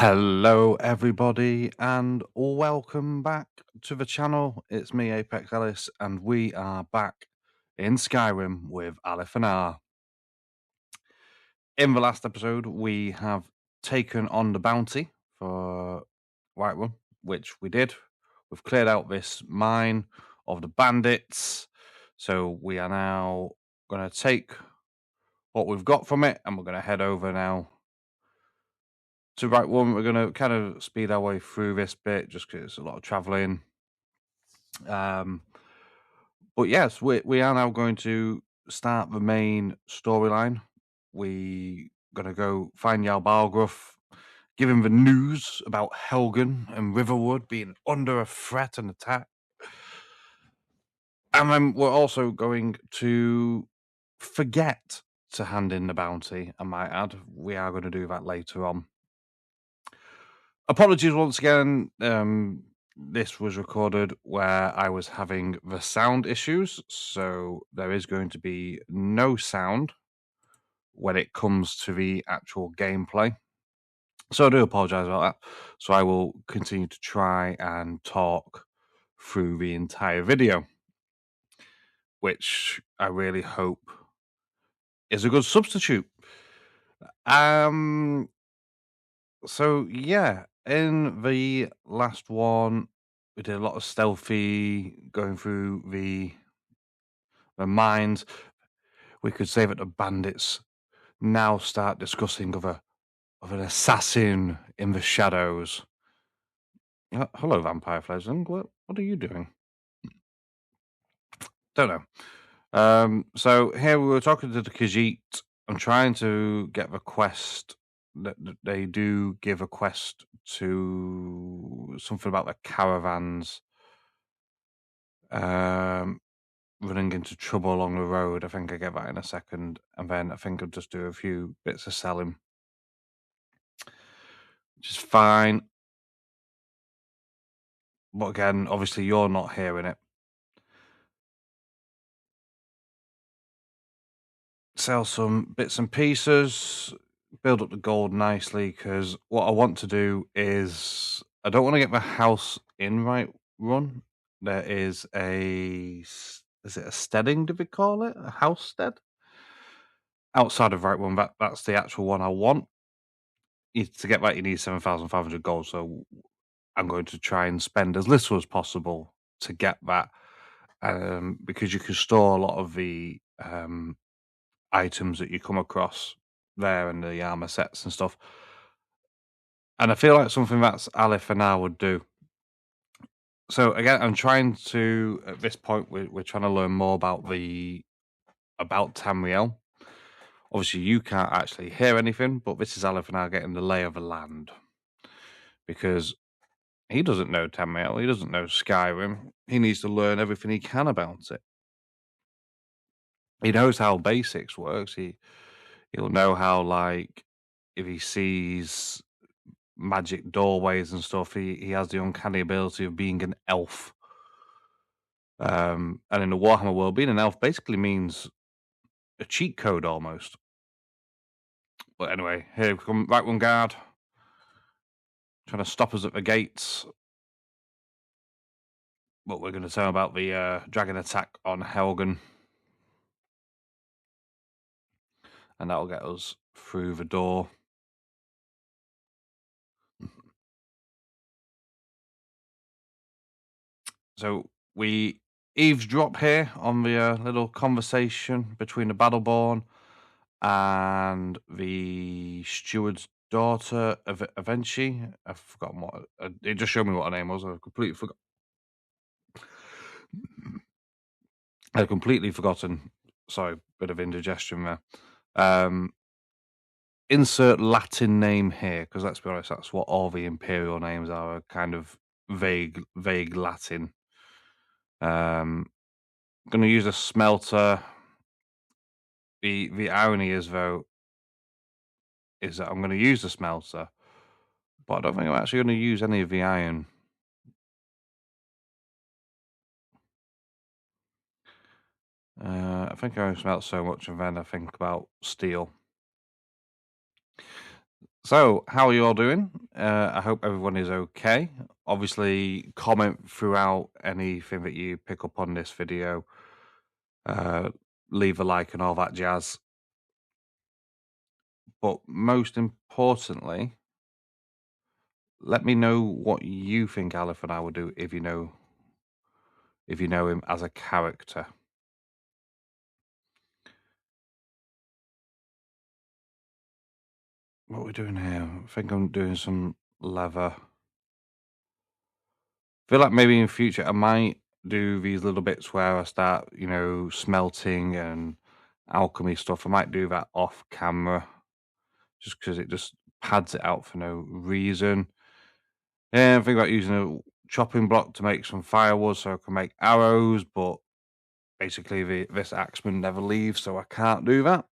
Hello, everybody, and welcome back to the channel. It's me, Apex Ellis, and we are back in Skyrim with Alith Anar. In the last episode, we have taken on the bounty for Whiterun, which we did. We've cleared out this mine of the bandits, so we are now going to take what we've got from it, and we're going to head over now to Whiterun. We're going to kind of speed our way through this bit just because it's a lot of traveling. But yes, we are now going to start the main storyline. We gonna go find Jarl Balgruuf, give him the news about Helgen and Riverwood being under a threat and attack. And then we're also going to forget to hand in the bounty, I might add. We are going to do that later on. Apologies once again. This was recorded where I was having the sound issues, so there is going to be no sound when it comes to the actual gameplay. So I do apologize about that. So I will continue to try and talk through the entire video, which I really hope is a good substitute. So yeah, in the last one, we did a lot of stealthy going through the mines. We could say that the bandits now start discussing of an assassin in the shadows. Hello, Vampire Fledgling. What are you doing? Don't know. So here we were talking to the Khajiit. I'm trying to get the quest. They do give a quest to something about the caravans running into trouble along the road. I think I get that in a second, and then I think I'll just do a few bits of selling, which is fine. But again, obviously you're not hearing it. Sell some bits and pieces, build up the gold nicely, because what I want to do is I don't want to get the house in Run. There is is it a steading, do we call it? A house stead? Outside of Run, that's the actual one I want. To get that, you need 7,500 gold, so I'm going to try and spend as little as possible to get that, because you can store a lot of the items that you come across there and the armor sets and stuff. And I feel like something that's Alith Anar would do. So again, I'm trying to, at this point, we're trying to learn more about Tamriel. Obviously, you can't actually hear anything, but this is Alith Anar getting the lay of the land, because he doesn't know Tamriel, he doesn't know Skyrim. He needs to learn everything he can about it. He knows how basics works. He'll know how, like, if he sees magic doorways and stuff, he has the uncanny ability of being an elf. And in the Warhammer world, being an elf basically means a cheat code almost. But anyway, here we come, right one guard, trying to stop us at the gates. But we're going to tell him about the dragon attack on Helgen. And that'll get us through the door. So we eavesdrop here on the little conversation between the Battleborn and the steward's daughter, Avenchi. I've forgotten what it just showed me what her name was. I've completely forgot. I'd completely forgotten. Sorry, bit of indigestion there. Insert Latin name here, because let's be honest, that's what all the imperial names are kind of vague Latin. Going to use a smelter. The irony is, though, is that I'm going to use the smelter, but I don't think I'm actually going to use any of the iron. I think I only smelt so much, and then I think about steel. So, how are you all doing? I hope everyone is okay. Obviously, comment throughout anything that you pick up on this video. Uh, Leave a like and all that jazz. But most importantly, let me know what you think Alith and I would do if you know him as a character. What are we doing here? I think I'm doing some leather. Feel like maybe in future I might do these little bits where I start, smelting and alchemy stuff. I might do that off camera just because it just pads it out for no reason. Yeah, I think about using a chopping block to make some firewood so I can make arrows, but basically this axeman never leaves, so I can't do that.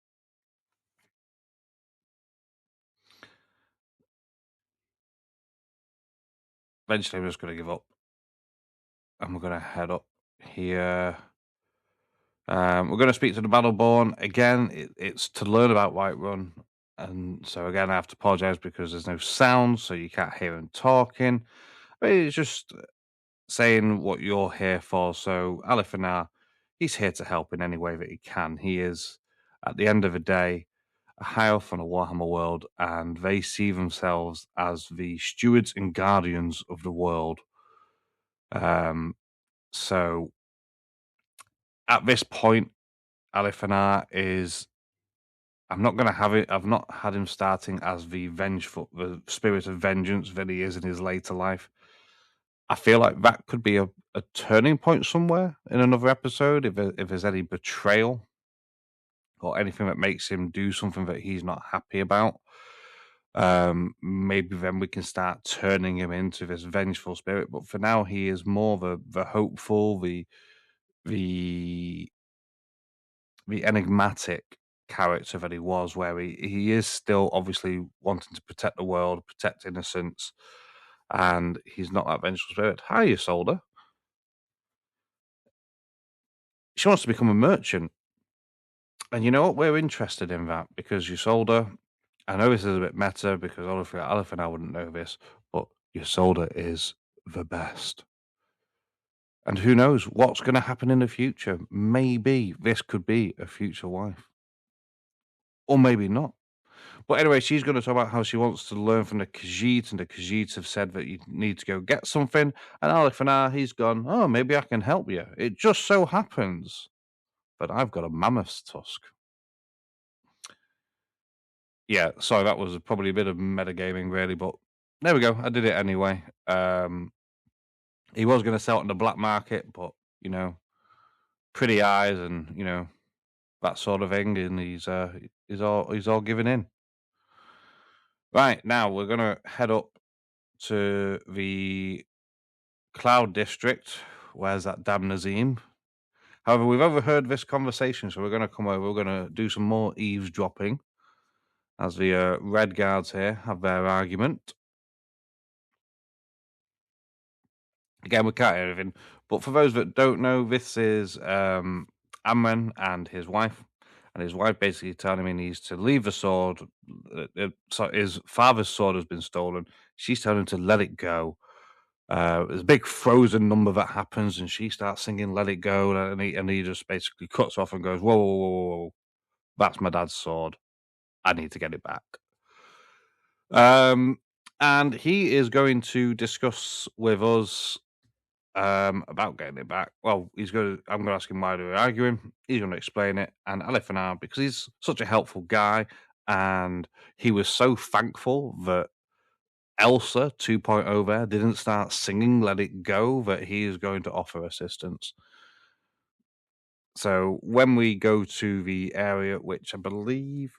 Eventually, I'm just going to give up and we're going to head up here. We're going to speak to the Battleborn again. It's to learn about Whiterun, and so again, I have to apologise because there's no sound, so you can't hear him talking. But it's just saying what you're here for. So Alith Anar, he's here to help in any way that he can. He is, at the end of the day, a high elf on a Warhammer world, and they see themselves as the stewards and guardians of the world. So at this point, Alith Anar is. I'm not going to have it. I've not had him starting as the spirit of vengeance that he is in his later life. I feel like that could be a turning point somewhere in another episode if there's any betrayal or anything that makes him do something that he's not happy about. Maybe then we can start turning him into this vengeful spirit. But for now, he is more the hopeful, the the enigmatic character that he was, where he is still obviously wanting to protect the world, protect innocence, and he's not that vengeful spirit. Hi, Isolde. She wants to become a merchant. And you know what? We're interested in that because Isolde, I know this is a bit meta because Aleph and I wouldn't know this, but Isolde is the best. And who knows what's going to happen in the future? Maybe this could be a future wife, or maybe not. But anyway, she's going to talk about how she wants to learn from the Khajiit, and the Khajiit have said that you need to go get something. And Alith Anar, he's gone, oh, maybe I can help you. It just so happens that I've got a mammoth's tusk. Yeah, sorry, that was probably a bit of metagaming, really, but there we go. I did it anyway. He was going to sell it on the black market, but, pretty eyes and, that sort of thing, and he's all giving in. Right, now we're going to head up to the Cloud District. Where's that damn Nazim? However, we've overheard this conversation, so we're going to come over. We're going to do some more eavesdropping as the Red Guards here have their argument. Again, we can't hear anything. But for those that don't know, this is Amren and his wife. And his wife basically telling him he needs to leave the sword. So his father's sword has been stolen. She's telling him to let it go. There's a big frozen number that happens, and she starts singing "Let It Go," and he just basically cuts off and goes, "Whoa, whoa, whoa, whoa, whoa. That's my dad's sword. I need to get it back." And he is going to discuss with us about getting it back. Well, I'm going to ask him why they're arguing. He's going to explain it, and Alith Anar, because he's such a helpful guy, and he was so thankful that Elsa 2.0 there didn't start singing "Let It Go," that he is going to offer assistance. So when we go to the area, which I believe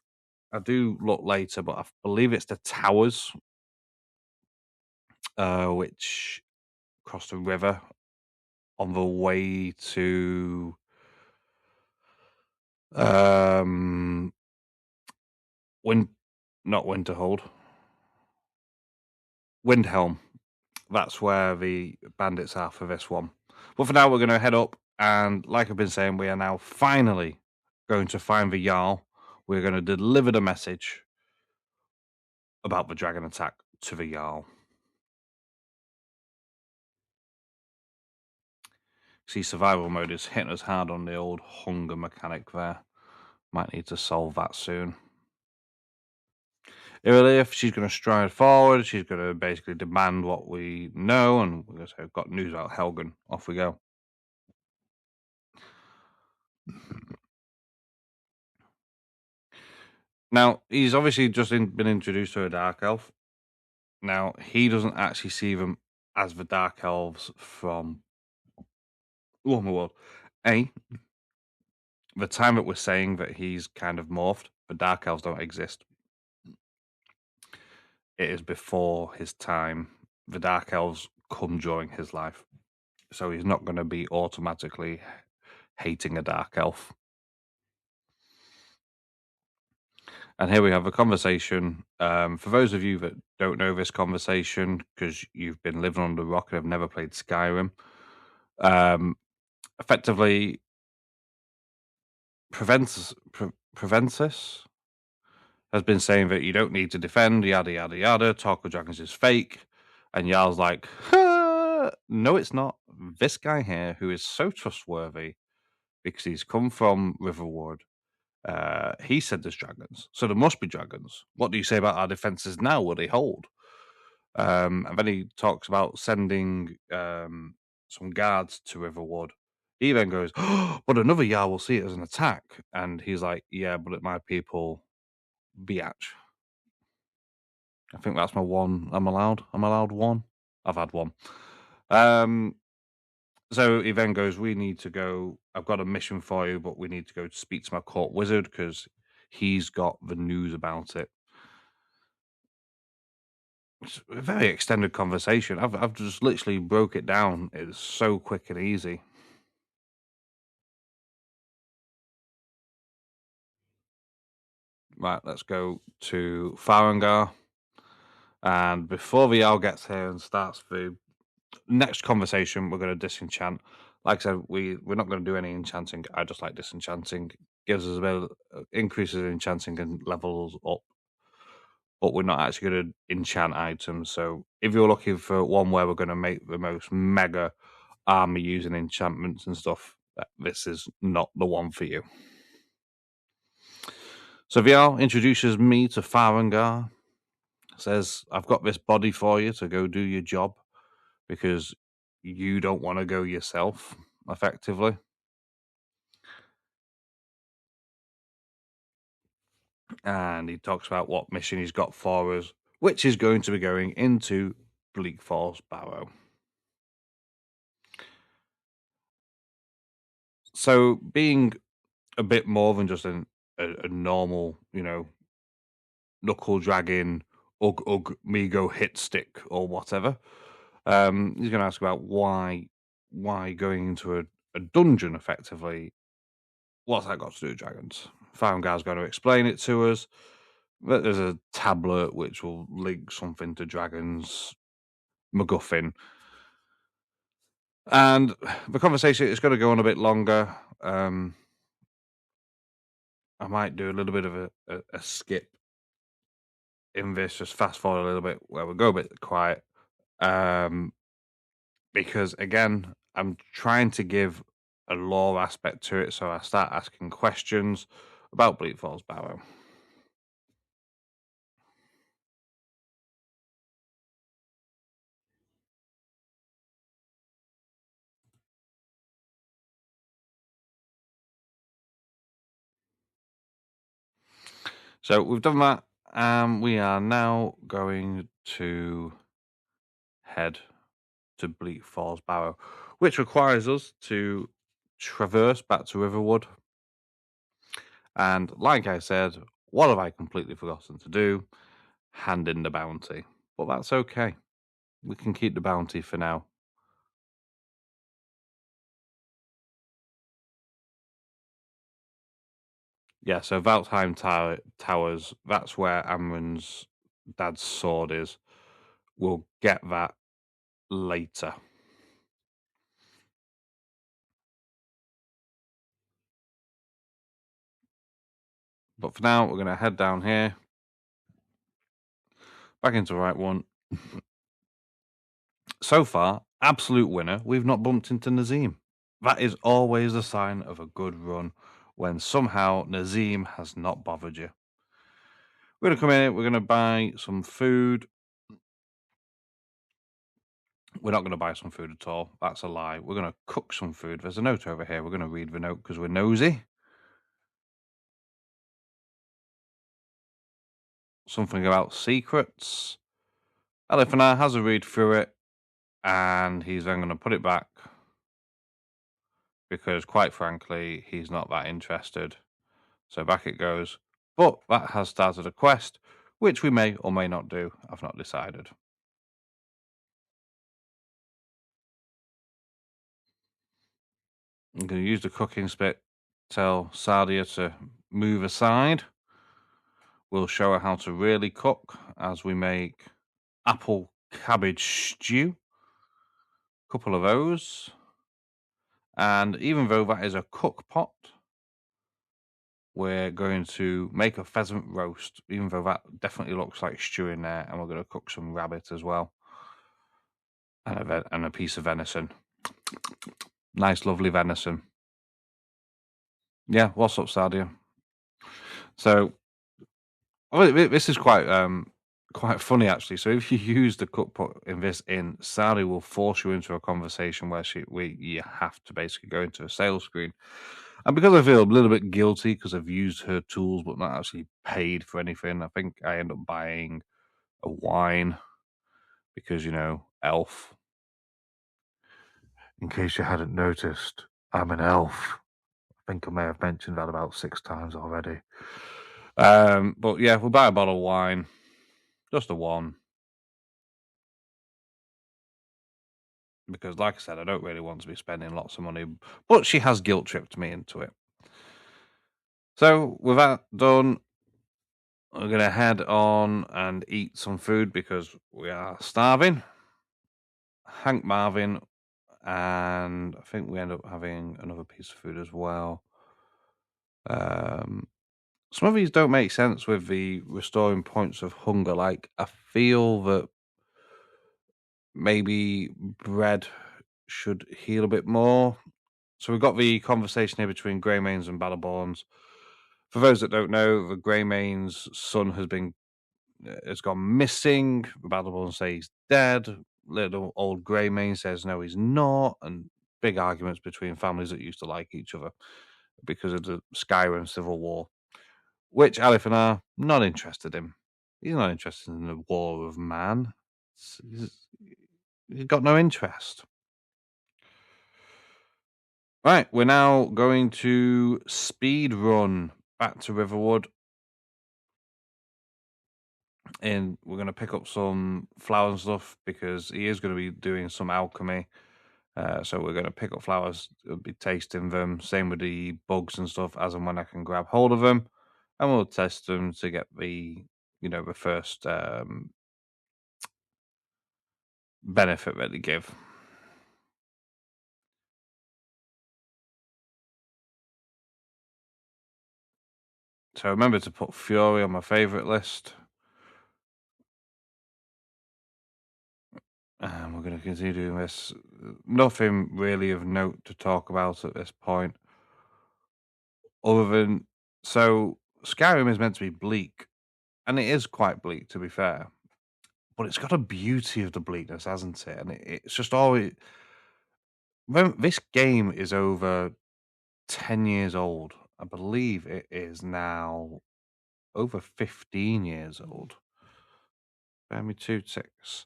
I do look later, but I believe it's the towers, which cross the river on the way to not Winterhold, Windhelm. That's where the bandits are for this one. But for now, we're going to head up, and like I've been saying, we are now finally going to find the Jarl. We're going to deliver the message. about the dragon attack to the jarl. See, survival mode is hitting us hard on the old hunger mechanic there. Might need to solve that soon. Alith, she's going to stride forward. She's going to basically demand what we know, and we're going to say, "I've got news about Helgen." Off we go. Now, he's obviously just been introduced to a dark elf. Now, he doesn't actually see them as the dark elves from World. The time that we're saying that he's kind of morphed, the dark elves don't exist. It is before his time. The dark elves come during his life. So he's not going to be automatically hating a dark elf. And here we have a conversation. For those of you that don't know this conversation, because you've been living under a rock and have never played Skyrim, effectively, Preventus has been saying that you don't need to defend, yada, yada, yada. Talk of Dragons is fake. And Jarl's like, no, it's not. This guy here, who is so trustworthy because he's come from Riverwood, he said there's dragons. So there must be dragons. What do you say about our defenses now? Will they hold? And then he talks about sending some guards to Riverwood. He then goes, but another Jarl will see it as an attack. And he's like, yeah, but at my people, biatch. I think that's my one. I'm allowed one. I've had one. So he then goes, we need to go. I've got a mission for you, but we need to go to speak to my court wizard because he's got the news about it. It's a very extended conversation. I've just literally broke it down. It's so quick and easy. Right, let's go to Farengar. And before the owl gets here and starts the next conversation, we're going to disenchant. Like I said, we're not going to do any enchanting. I just like disenchanting. Gives us a bit of, increases enchanting and levels up. But we're not actually going to enchant items. So if you're looking for one where we're going to make the most mega army using enchantments and stuff, this is not the one for you. So Vial introduces me to Farengar. Says, I've got this body for you to go do your job because you don't want to go yourself, effectively. And he talks about what mission he's got for us, which is going to be going into Bleak Falls Barrow. So being a bit more than just a normal, knuckle dragging, ugg, me go hit stick or whatever, he's going to ask about why going into a dungeon effectively. What's that got to do with dragons? Farengar's going to explain it to us. But there's a tablet which will link something to dragons, MacGuffin. And the conversation is going to go on a bit longer. I might do a little bit of a skip in this, just fast forward a little bit where we go a bit quiet. Because again, I'm trying to give a lore aspect to it, so I start asking questions about Bleak Falls Barrow. So we've done that. We are now going to head to Bleak Falls Barrow, which requires us to traverse back to Riverwood. And like I said, what have I completely forgotten to do? Hand in the bounty. But that's okay. We can keep the bounty for now. Yeah, so Valtheim Towers, that's where Amron's dad's sword is. We'll get that later. But for now, we're going to head down here. Back into the right one. So far, absolute winner. We've not bumped into Nazim. That is always a sign of a good run when somehow Nazim has not bothered you. We're going to come in, we're going to buy some food. We're not going to buy some food at all. That's a lie. We're going to cook some food. There's a note over here. We're going to read the note because we're nosy. Something about secrets. Alith Anar has a read through it, and he's then going to put it back because, quite frankly, he's not that interested. So back it goes. But that has started a quest, which we may or may not do. I've not decided. I'm going to use the cooking spit, tell Sadia to move aside. We'll show her how to really cook as we make apple cabbage stew. A couple of those. And even though that is a cook pot, we're going to make a pheasant roast, even though that definitely looks like stew in there. And we're going to cook some rabbit as well. And a piece of venison. Nice, lovely venison. Yeah, what's up, Sadia? So, this is quite funny actually. So, if you use the cook pot in this, Sadia will force you into a conversation where you have to basically go into a sales screen. And because I feel a little bit guilty because I've used her tools but not actually paid for anything, I think I end up buying a wine because elf. In case you hadn't noticed, I'm an elf. I think I may have mentioned that about 6 times already. But yeah, we'll buy a bottle of wine. Just a one. Because like I said, I don't really want to be spending lots of money. But she has guilt tripped me into it. So with that done, we're going to head on and eat some food because we are starving. Hank Marvin, and I think we end up having another piece of food as well. Some of these don't make sense with the restoring points of hunger. Like, I feel that maybe bread should heal a bit more. So we've got the conversation here between Greymanes and Battleborns. For those that don't know, the Greymane's son has gone missing. The Battleborns say he's dead. Little old Greymane says no, he's not, and big arguments between families that used to like each other because of the Skyrim civil war, which Alith Anar not interested in. He's not interested in the war of man. He's got no interest. Right, we're now going to speed run back to Riverwood. And we're going to pick up some flowers and stuff because he is going to be doing some alchemy. So we're going to pick up flowers, be tasting them. Same with the bugs and stuff as and when I can grab hold of them. And we'll test them to get the first benefit that they give. So remember to put Fury on my favourite list. And we're going to continue doing this. Nothing really of note to talk about at this point. Other than, so Skyrim is meant to be bleak. And it is quite bleak, to be fair. But it's got a beauty of the bleakness, hasn't it? And it's just always... This game is over 10 years old. I believe it is now over 15 years old. Bear me 2 ticks.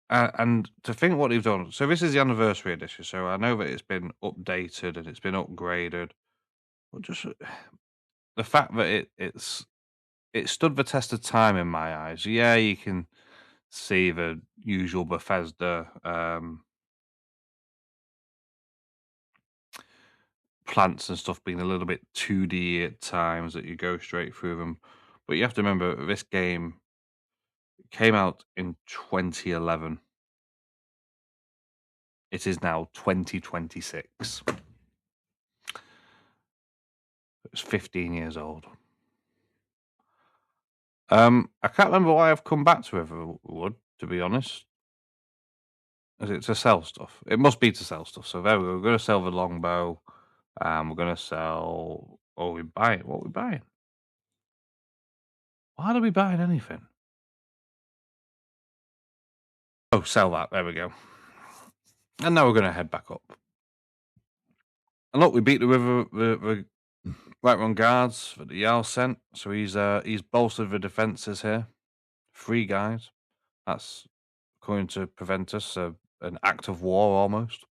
And to think what they've done. So this is the anniversary edition. So I know that it's been updated and it's been upgraded. But just the fact that it stood the test of time in my eyes. Yeah, you can see the usual Bethesda plants and stuff being a little bit 2D at times that you go straight through them. But you have to remember, this game came out in 2011. It is now 2026. It's 15 years old. I can't remember why I've come back to Riverwood, to be honest. Is it to sell stuff? It must be to sell stuff. So there we go. We're going to sell the longbow. We're going to sell. Oh, we buy it. What are we buying? Why are we buying anything? Oh, sell that. There we go. And now we're going to head back up. And look, we beat the right run guards that the Jarl sent. So he's bolstered the defences here. 3 guys. That's going to prevent us an act of war almost.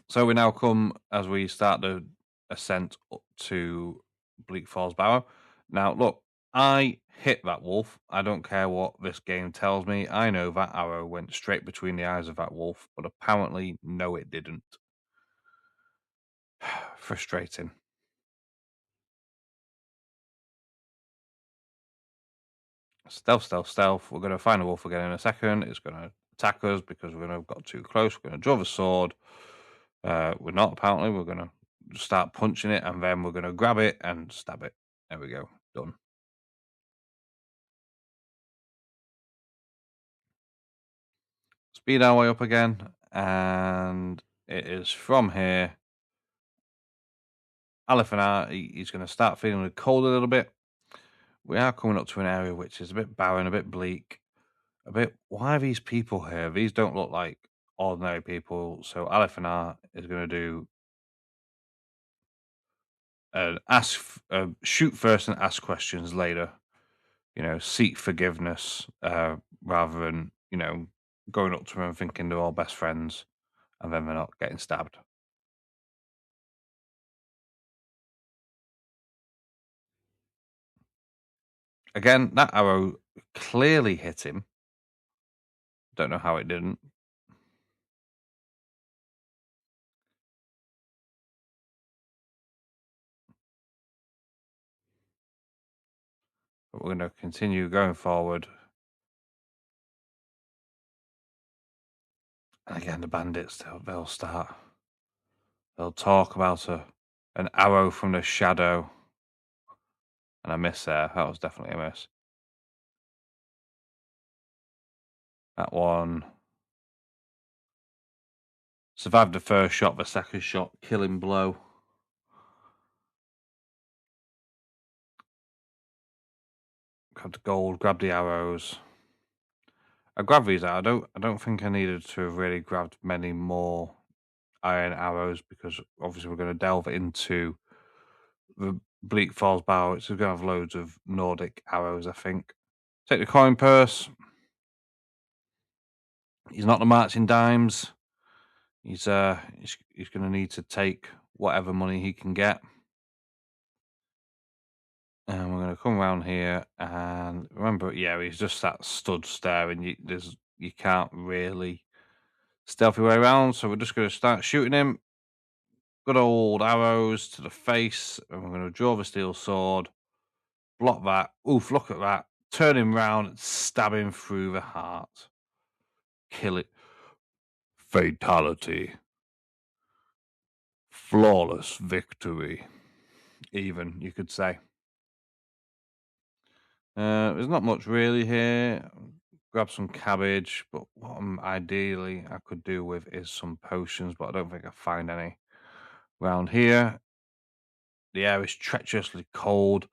So we now come as we start the ascent up to Bleak Falls Barrow. Now, look, I hit that wolf. I don't care what this game tells me. I know that arrow went straight between the eyes of that wolf, but apparently, no, it didn't. Frustrating. Stealth, stealth, stealth. We're going to find a wolf again in a second. It's going to attack us because we're going to have got too close. We're going to draw the sword. We're not, apparently. We're going to start punching it, and then we're going to grab it and stab it. There we go. Done. Speed our way up again, and it is from here. Alith Anar, he's going to start feeling the cold a little bit. We are coming up to an area which is a bit barren, a bit bleak, a bit. Why are these people here? These don't look like ordinary people. So Alith Anar is going to do shoot first and ask questions later. Seek forgiveness rather than going up to them and thinking they're all best friends, and then they're not getting stabbed. Again, that arrow clearly hit him. Don't know how it didn't. But we're going to continue going forward. And again, the bandits, they'll start. They'll talk about an arrow from the shadow. And a miss there. That was definitely a miss. That one survived the first shot, the second shot, killing blow. Grab the gold, grab the arrows. I grabbed these out. I don't think I needed to have really grabbed many more iron arrows because obviously we're going to delve into the Bleak Falls Barrow. It's going to have loads of Nordic arrows, I think. Take the coin purse. He's not the marching dimes. He's going to need to take whatever money he can get. And we're going to come around here and remember, yeah, he's just that stood staring. You can't really stealth your way around, so we're just going to start shooting him. Good old arrows to the face, and we're going to draw the steel sword, block that. Oof! Look at that! Turn him round and stab him through the heart. Kill it. Fatality. Flawless victory. Even you could say. There's not much really here. Grab some cabbage, but what ideally I could do with is some potions, but I don't think I find any around here. The air is treacherously cold.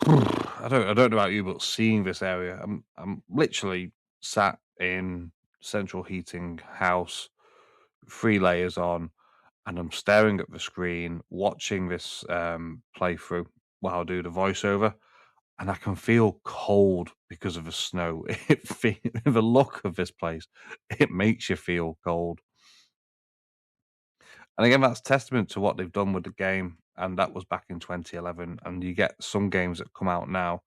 I don't know about you, but seeing this area, I'm literally sat in central heating house, 3 layers on, and I'm staring at the screen, watching this playthrough while I do the voiceover. And I can feel cold because of the snow. The look of this place, it makes you feel cold. And again, that's testament to what they've done with the game. And that was back in 2011. And you get some games that come out now.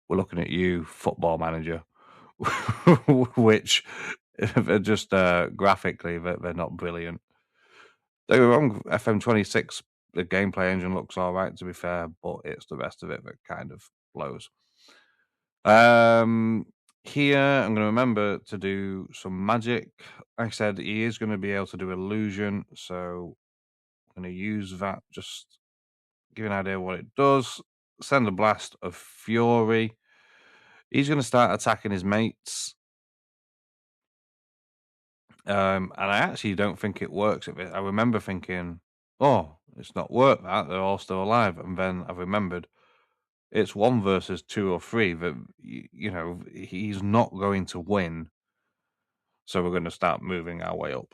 We're looking at you, Football Manager, which they're just graphically, they're not brilliant. Don't get me wrong, FM26, the gameplay engine looks all right, to be fair, but it's the rest of it that kind of blows. Here, I'm going to remember to do some magic. Like I said, he is going to be able to do illusion, so I'm going to use that. Just give you an idea of what it does. Send a blast of fury. He's going to start attacking his mates. And I actually don't think it works. I remember thinking, oh, it's not worked that. They're all still alive. And then I remembered it's 1 versus 2 or 3 that, he's not going to win. So we're going to start moving our way up.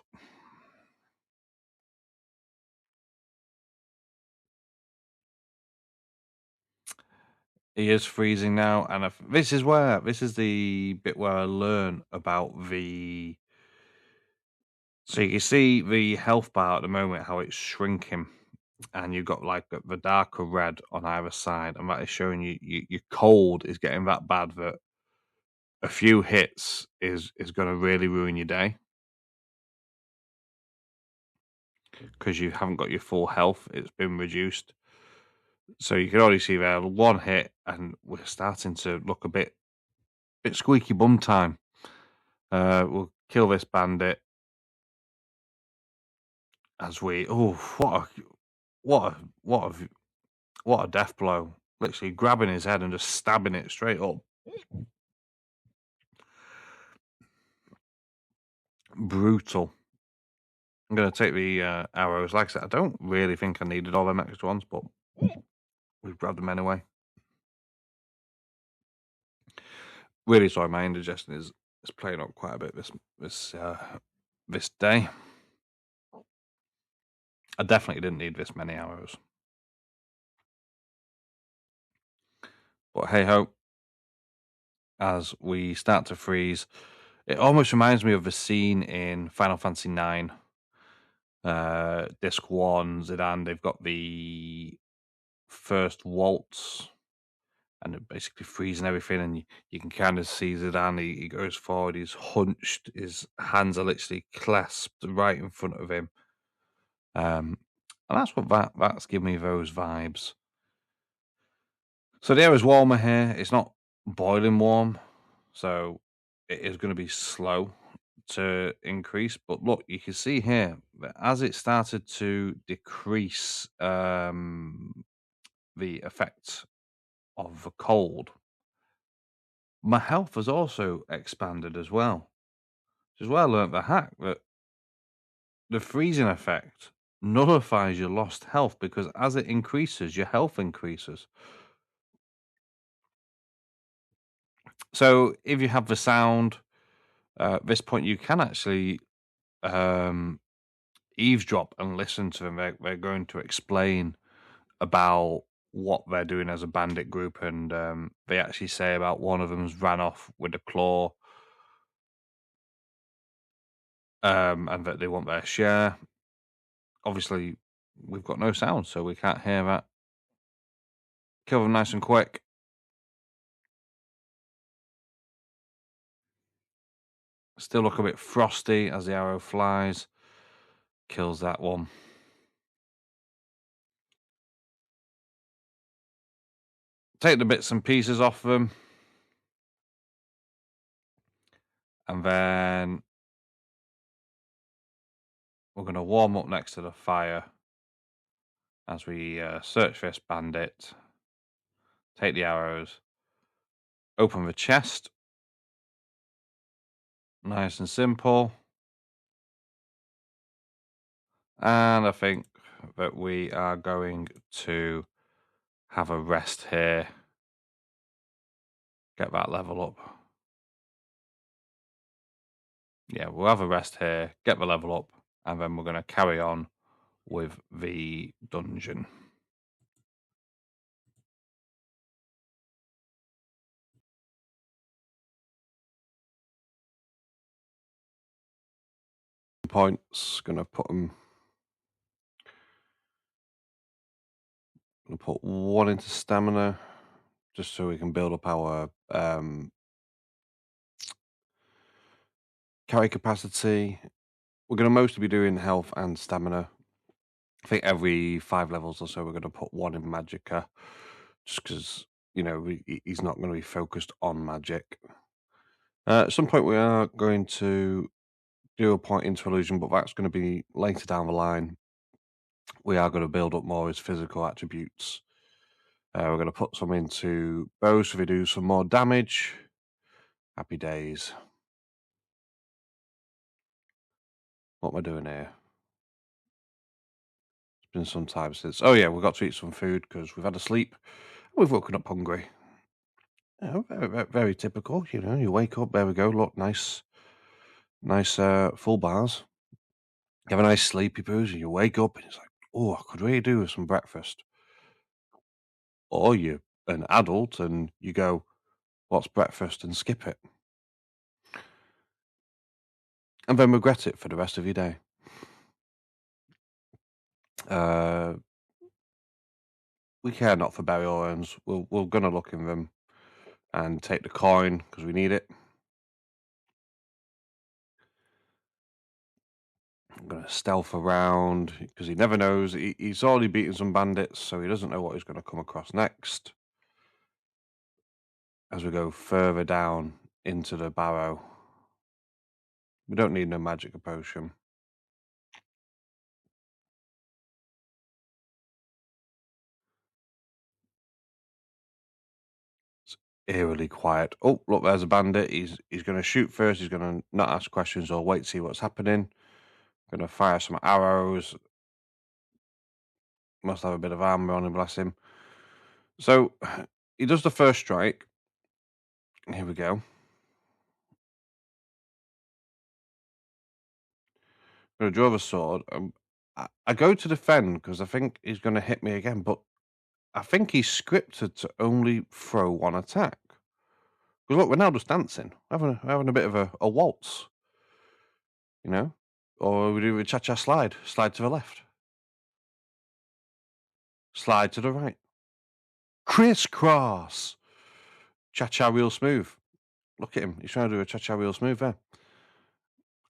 He is freezing now. And this is the bit where I learn about the... So you can see the health bar at the moment, how it's shrinking, and you've got like the darker red on either side, and that is showing your cold is getting that bad that a few hits is going to really ruin your day because you haven't got your full health. It's been reduced. So you can already see there 1 hit, and we're starting to look a bit squeaky bum time. We'll kill this bandit. As we what a death blow! Literally grabbing his head and just stabbing it straight up. Brutal. I'm gonna take the arrows. Like I said, I don't really think I needed all them extra ones, but we've grabbed them anyway. Really sorry, my indigestion is playing up quite a bit this day. I definitely didn't need this many arrows. But hey ho, as we start to freeze, it almost reminds me of the scene in Final Fantasy IX. Disc 1, Zidane, they've got the first waltz, and they're basically freezing everything, and you can kind of see Zidane, he goes forward, he's hunched, his hands are literally clasped right in front of him. And that's what that's giving me those vibes. So the air is warmer here. It's not boiling warm, so it is going to be slow to increase. But look, you can see here that as it started to decrease the effect of the cold, my health has also expanded as well. Which is where I learnt the hack that the freezing effect nullifies your lost health, because as it increases, your health increases. So if you have the sound, at this point you can actually eavesdrop and listen to them. They're going to explain about what they're doing as a bandit group, and they actually say about one of them's ran off with a claw, and that they want their share. Obviously, we've got no sound, so we can't hear that. Kill them nice and quick. Still look a bit frosty as the arrow flies. Kills that one. Take the bits and pieces off them. And then we're going to warm up next to the fire as we search for this bandit. Take the arrows. Open the chest. Nice and simple. And I think that we are going to have a rest here. Get that level up. Yeah, we'll have a rest here, get the level up, and then we're going to carry on with the dungeon. Points, going to put them... Going to put 1 into stamina, just so we can build up our carry capacity. We're going to mostly be doing health and stamina. I think every 5 levels or so we're going to put 1 in magicka, just because, he's not going to be focused on magic. At some point we are going to do a point into illusion, but that's going to be later down the line. we are going to build up more his physical attributes. We're going to put some into bows so we do some more damage. Happy days. What am I doing here? It's been some time since... Oh yeah, we've got to eat some food because we've had a sleep. We've woken up hungry. Very, very, very typical. You wake up, there we go. Look, nice full bars. You have a nice sleepy pooze and you wake up and it's like, oh, I could really do with some breakfast. Or you're an adult and you go, what's breakfast, and skip it. And then regret it for the rest of your day. We care not for burial urns. We're gonna look in them and take the coin because we need it. I'm gonna stealth around because he never knows. He's already beaten some bandits, so he doesn't know what he's gonna come across next. As we go further down into the barrow, we don't need no magic potion. It's eerily quiet. Oh, look, there's a bandit. He's gonna shoot first. He's gonna not ask questions or wait to see what's happening. Gonna fire some arrows. Must have a bit of armor on him, bless him. So he does the first strike. Here we go. I'm gonna draw the sword. I go to defend because I think he's gonna hit me again, but I think he's scripted to only throw one attack. Because look, Ronaldo's dancing, having a bit of a waltz, or we do a cha-cha slide to the left, slide to the right, crisscross, cha-cha real smooth. Look at him, he's trying to do a cha-cha real smooth there.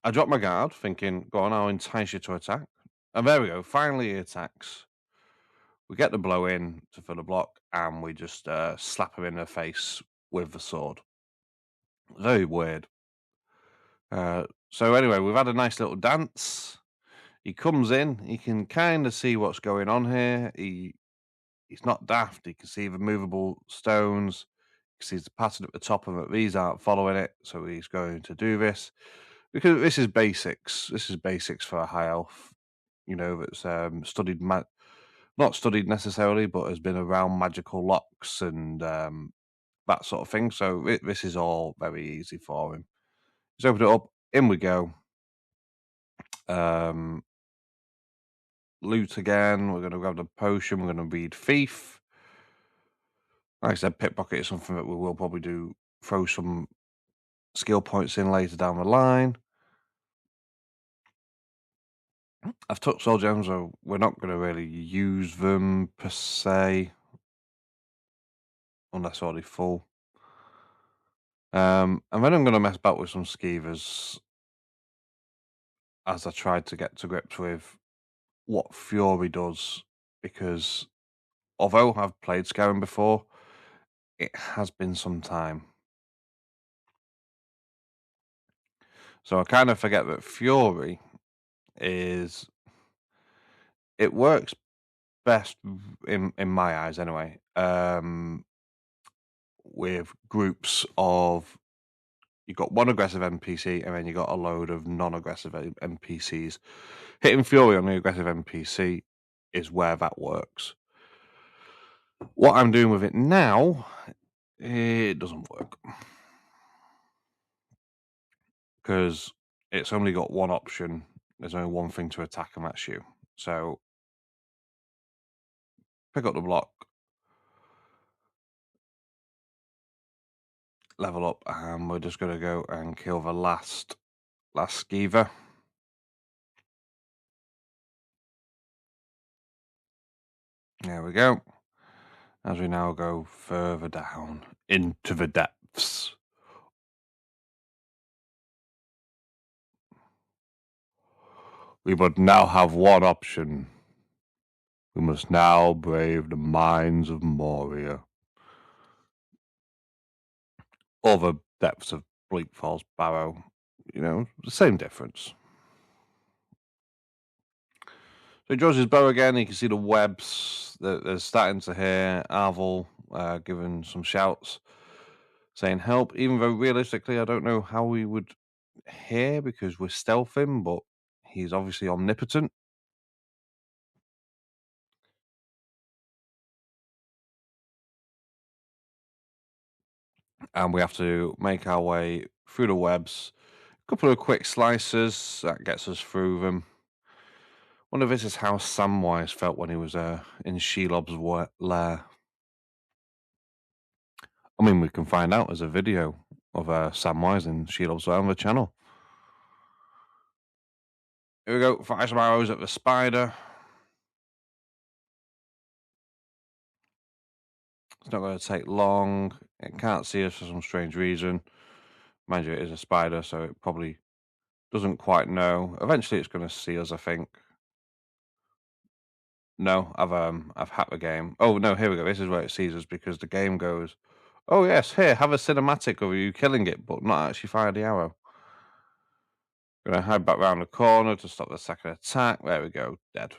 I drop my guard, thinking, go on, I'll entice you to attack. And there we go, finally he attacks. We get the blow in to fill the block, and we just slap him in the face with the sword. Very weird. So anyway, we've had a nice little dance. He comes in. He can kind of see what's going on here. He's not daft. He can see the movable stones. He can see the pattern at the top of it. These aren't following it, so he's going to do this. Because this is basics. This is basics for a high elf. That's studied... not studied necessarily, but has been around magical locks and that sort of thing. So this is all very easy for him. Just open it up. In we go. Loot again. We're going to grab the potion. We're going to read Thief. Like I said, Pickpocket is something that we will probably do. Throw some skill points in later down the line. I've took soul gems, so we're not going to really use them per se, unless already full. And then I'm going to mess about with some skeevers as I tried to get to grips with what Fury does, because although I've played Skyrim before, it has been some time. So I kind of forget that Fury it works best in my eyes anyway, with groups of... you've got one aggressive NPC and then you got a load of non-aggressive NPCs. Hitting Fury on the aggressive NPC is where that works. What I'm doing with it now, it doesn't work. Because it's only got one option. There's only one thing to attack, and that's you. So pick up the block, level up, and we're just going to go and kill the last skeever. There we go. As we now go further down into the depths. We but now have one option. We must now brave the mines of Moria, or the depths of Bleak Falls Barrow. The same difference. So he draws his bow again. You can see the webs that they're starting to hear. Arvel giving some shouts, saying help. Even though realistically, I don't know how we would hear because we're stealthing, but he's obviously omnipotent. And we have to make our way through the webs. A couple of quick slices that gets us through them. Wonder if this is how Samwise felt when he was in Shelob's lair. I mean, we can find out as a video of Samwise in Shelob's lair on the channel. Here we go. Fire some arrows at the spider. It's not going to take long. It can't see us for some strange reason. Mind you, it is a spider, so it probably doesn't quite know. Eventually, it's going to see us, I think. No, I've hacked the game. Oh no, here we go. This is where it sees us because the game goes, "Oh yes, here, have a cinematic of you killing it, but not actually fire the arrow." Gonna hide back round the corner to stop the second attack. There we go, dead.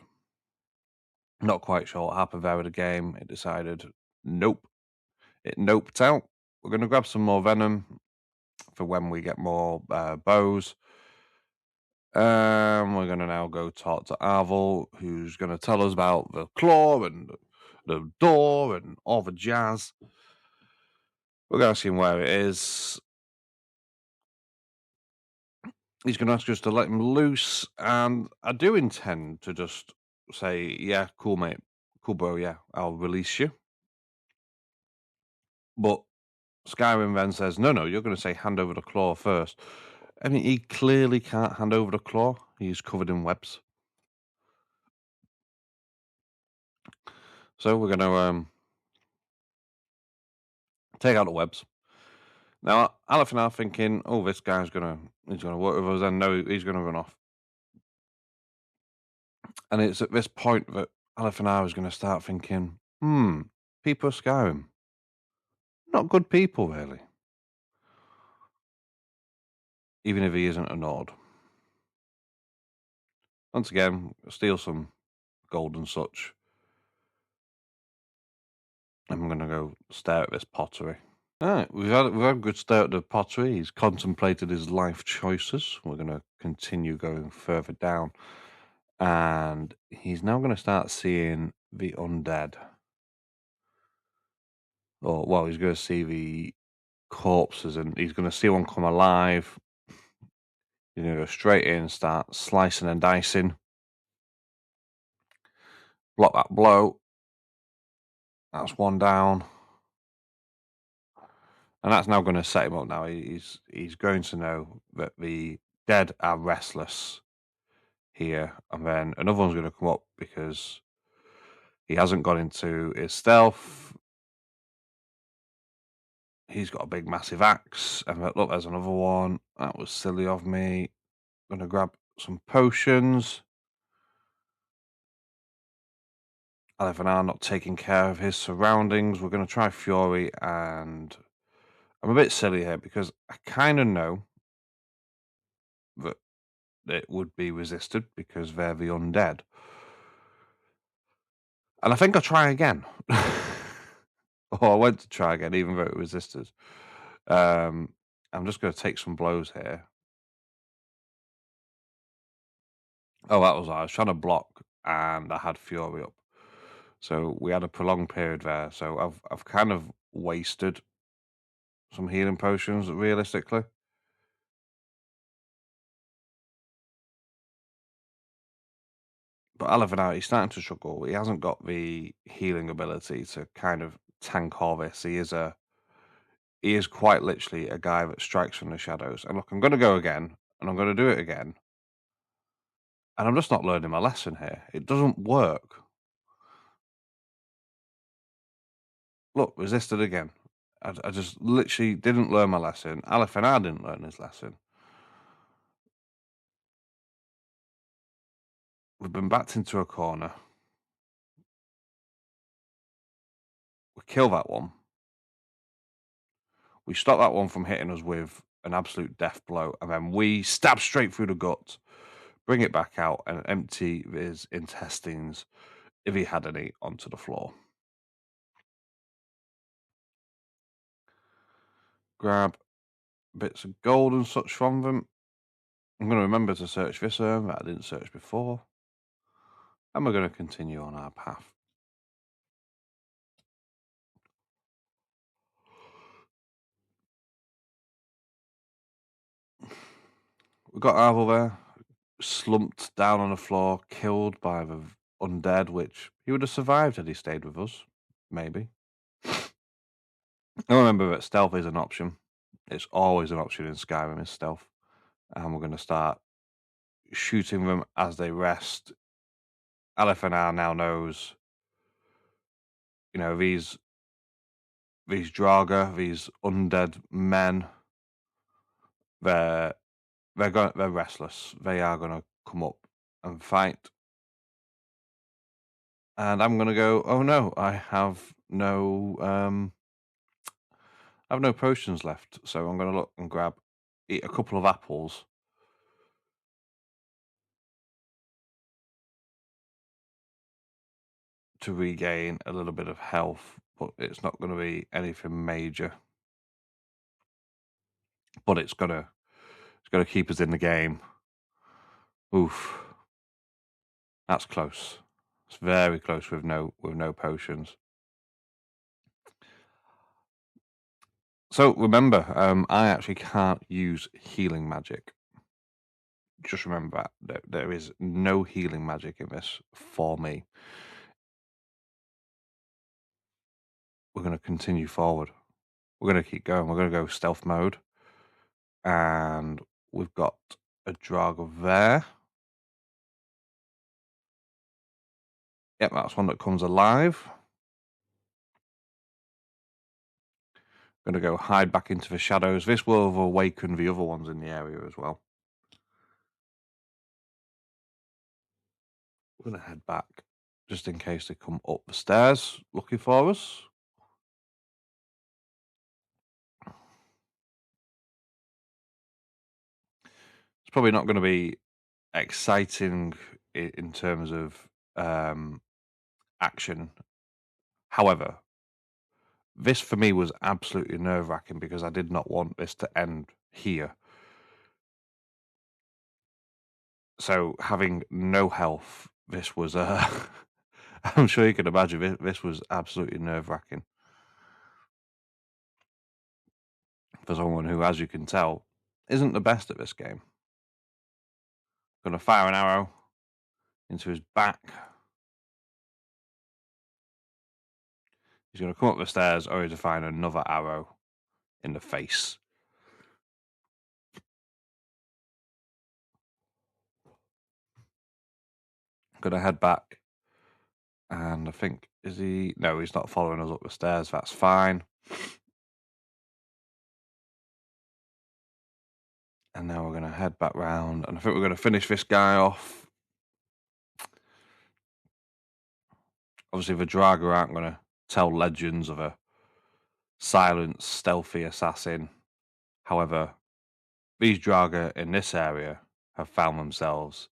Not quite sure what happened there with the game. It decided, nope. It noped out. We're gonna grab some more venom for when we get more bows. We're going to now go talk to Arvel, who's going to tell us about the claw and the door and all the jazz. We're going to ask him where it is. He's going to ask us to let him loose, and I do intend to just say, yeah, cool, mate. Cool, bro, yeah, I'll release you. But Skyrim then says, no, you're going to say hand over the claw first. I mean, he clearly can't hand over the claw. He's covered in webs. So we're going to take out the webs. Now, Alith Anar thinking, oh, this guy's he's gonna work with us, and no, he's gonna run off. And it's at this point that Alith Anar is gonna start thinking, people of Skyrim, not good people, really. Even if he isn't a Nord. Once again, steal some gold and such. I'm gonna go stare at this pottery. All right, we've had a good stare at the pottery. He's contemplated his life choices. We're gonna continue going further down. And he's now going to start seeing the undead. Or, well, he's going to see the corpses, and he's going to see one come alive. He's going to go straight in and start slicing and dicing. Block that blow. That's one down. And that's now going to set him up now. He's going to know that the dead are restless here. And then another one's going to come up because he hasn't got into his stealth. He's got a big, massive axe. And look, there's another one. That was silly of me. I'm going to grab some potions. Alith Anar not taking care of his surroundings. We're going to try Fury, and I'm a bit silly here because I kind of know that it would be resisted because they're the undead. And I think I'll try again. Or I went to try again, even though it resisted. I'm just going to take some blows here. Oh, I was trying to block, and I had Fury up. So we had a prolonged period there. So I've kind of wasted some healing potions, realistically. But Alith Anar, he's starting to struggle. He hasn't got the healing ability to kind of tank all this. He is quite literally a guy that strikes from the shadows. And look, I'm going to go again, and I'm going to do it again. And I'm just not learning my lesson here. It doesn't work. Look, resisted again. I just literally didn't learn my lesson. Alith Anar didn't learn his lesson. We've been backed into a corner. We kill that one. We stop that one from hitting us with an absolute death blow, and then we stab straight through the gut. bring it back out and empty his intestines, if he had any, onto the floor. Grab bits of gold and such from them. I'm going to remember to search this urn that I didn't search before. And we're going to continue on our path. We got Arvel there, slumped down on the floor, killed by the undead, which he would have survived had he stayed with us. Maybe. Now remember that stealth is an option. It's always an option in Skyrim, is stealth. And we're going to start shooting them as they rest. Alith Anar now knows, these Draga, these undead men, they're restless. They are going to come up and fight. And I'm going to go, oh no, I have no potions left. So I'm going to look and eat a couple of apples. To regain a little bit of health, but it's not going to be anything major. But it's going to keep us in the game. Oof. That's close. It's very close with no potions. So remember, I actually can't use healing magic. Just remember that there is no healing magic in this for me. We're going to continue forward. We're going to keep going. We're going to go stealth mode. And we've got a Draga there. Yep, that's one that comes alive. Going to go hide back into the shadows. This will have awakened the other ones in the area as well. We're going to head back just in case they come up the stairs looking for us. It's probably not going to be exciting in terms of action. However, this for me was absolutely nerve-wracking because I did not want this to end here. So having no health, this was I'm sure you can imagine this was absolutely nerve-wracking for someone who, as you can tell, isn't the best at this game. Going to fire an arrow into his back. He's going to come up the stairs only to find another arrow in the face. Going to head back. And I think, no, he's not following us up the stairs. That's fine. And now we're going to head back round. And I think we're going to finish this guy off. Obviously, the Draga aren't going to tell legends of a silent, stealthy assassin. However, these Draga in this area have found themselves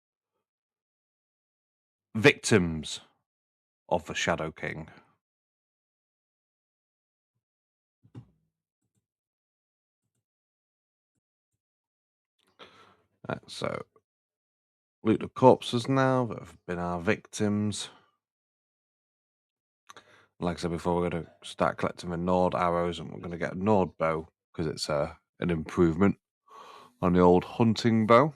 victims of the Shadow King. Right, so loot the corpses now that have been our victims. Like I said before, we're going to start collecting the Nord arrows, and we're going to get a Nord bow because it's an improvement on the old hunting bow.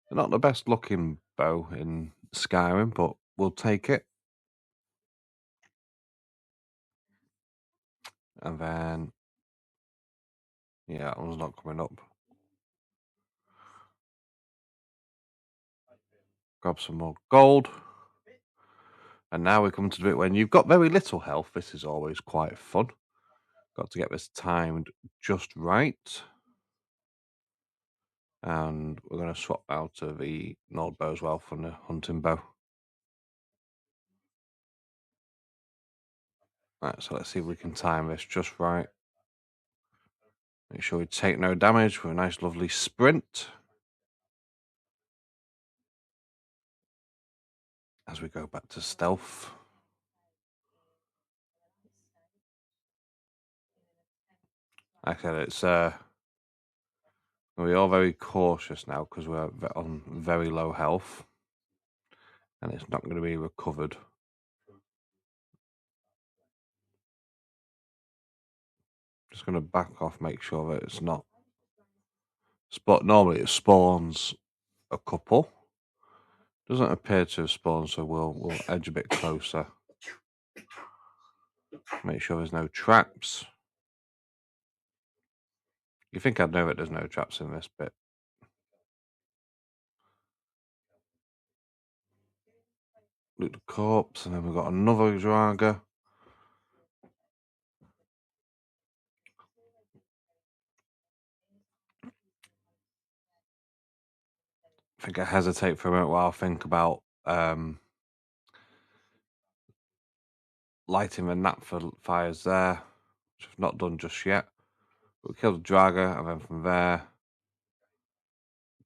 They're not the best looking bow in Skyrim, but we'll take it. And then, yeah, that one's not coming up. Grab some more gold. And now we come to the bit when you've got very little health. This is always quite fun. Got to get this timed just right. And we're going to swap out to the Nord bow as well from the hunting bow. Right, so let's see if we can time this just right. Make sure we take no damage with a nice lovely sprint. as we go back to stealth. Like I said, it's we're all very cautious now because we're on very low health, and it's not going to be recovered. Just going to back off, make sure that it's not. But normally it spawns a couple. Doesn't appear to have spawned, so we'll edge a bit closer. Make sure there's no traps. You think I'd know that there's no traps in this bit. Loot the corpse, and then we've got another draga. I think I hesitate for a minute while I think about lighting the naphtha fires there, which I've not done just yet. But we killed the draga, and then from there,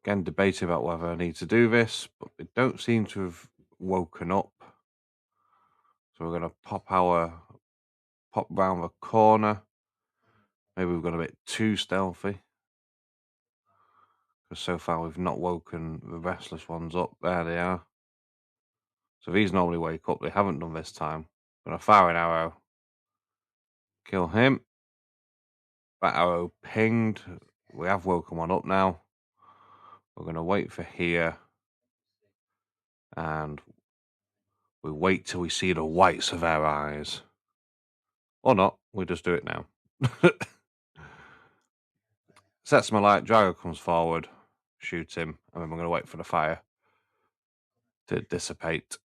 again debating about whether I need to do this, but they don't seem to have woken up. So we're going to pop round the corner. Maybe we've gone a bit too stealthy, because so far we've not woken the restless ones up. There they are. So these normally wake up. They haven't done this time. I'm going to fire an arrow. Kill him. That arrow pinged. We have woken one up now. We're going to wait for here. And we wait till we see the whites of their eyes. Or not. We just do it now. Sets my light. Drago comes forward. Shoot him. And then we're going to wait for the fire to dissipate.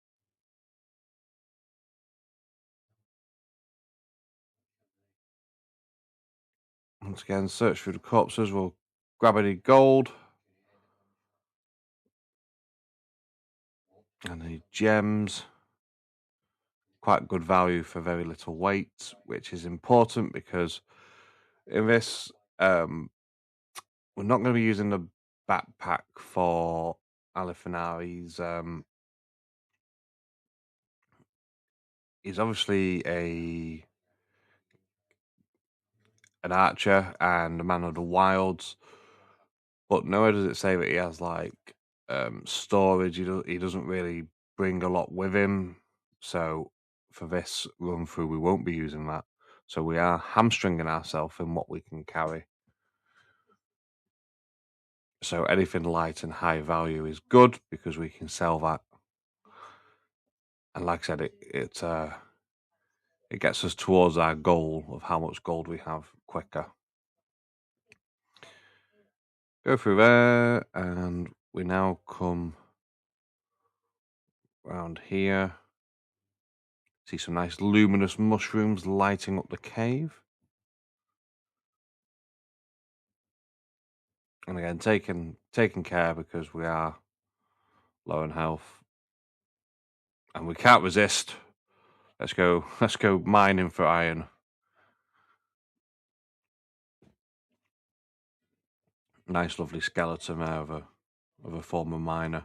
Once again, search through the corpses. We'll grab any gold. And the gems. Quite good value for very little weight, which is important because in this, we're not going to be using the backpack for Alith Anar. He's obviously an archer and a man of the wilds, but nowhere does it say that he has like storage. He doesn't really bring a lot with him, so for this run through we won't be using that. So we are hamstringing ourselves in what we can carry. So anything light and high value is good because we can sell that. And like I said, it gets us towards our goal of how much gold we have quicker. Go through there, and we now come around here. See some nice luminous mushrooms lighting up the cave. And again, taking care because we are low in health. And we can't resist. Let's go mining for iron. Nice lovely skeleton there of a former miner.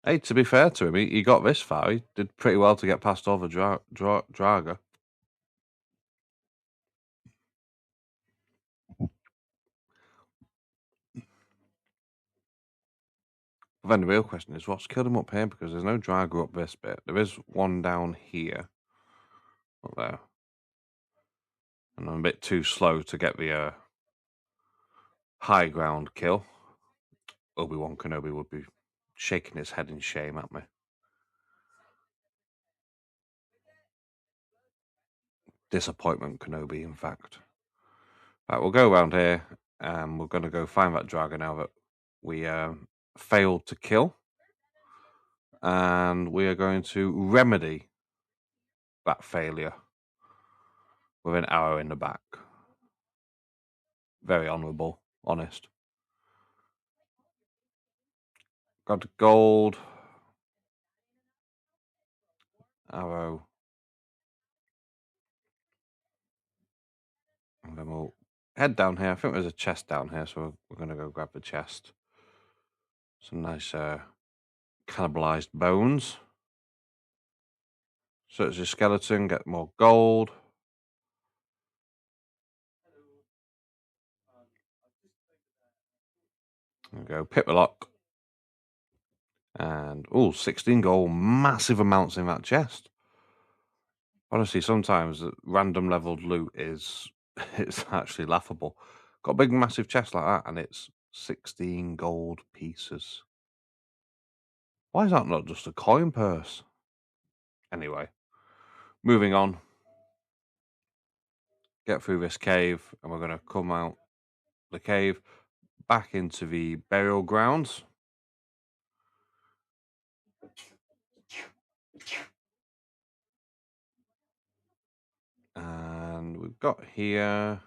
Hey, to be fair to him, he got this far. He did pretty well to get past all the Draga. But then the real question is, what's killed him up here? Because there's no Draga up this bit. There is one down here. Up there. And I'm a bit too slow to get the high ground kill. Obi-Wan Kenobi would be shaking his head in shame at me. Disappointment Kenobi, in fact. Right, we'll go around here, and we're going to go find that dragon now that we failed to kill. And we are going to remedy that failure with an arrow in the back. Very honourable, honest. Got the gold. Arrow. And then we'll head down here. I think there's a chest down here, so we're going to go grab the chest. Some nice cannibalized bones. Search the skeleton, get more gold. There we go, pick the lock. And, 16 gold, massive amounts in that chest. Honestly, sometimes random leveled loot is it's actually laughable. Got a big massive chest like that and it's 16 gold pieces. Why is that not just a coin purse? Anyway, moving on. Get through this cave and we're going to come out the cave back into the burial grounds. And we've got here,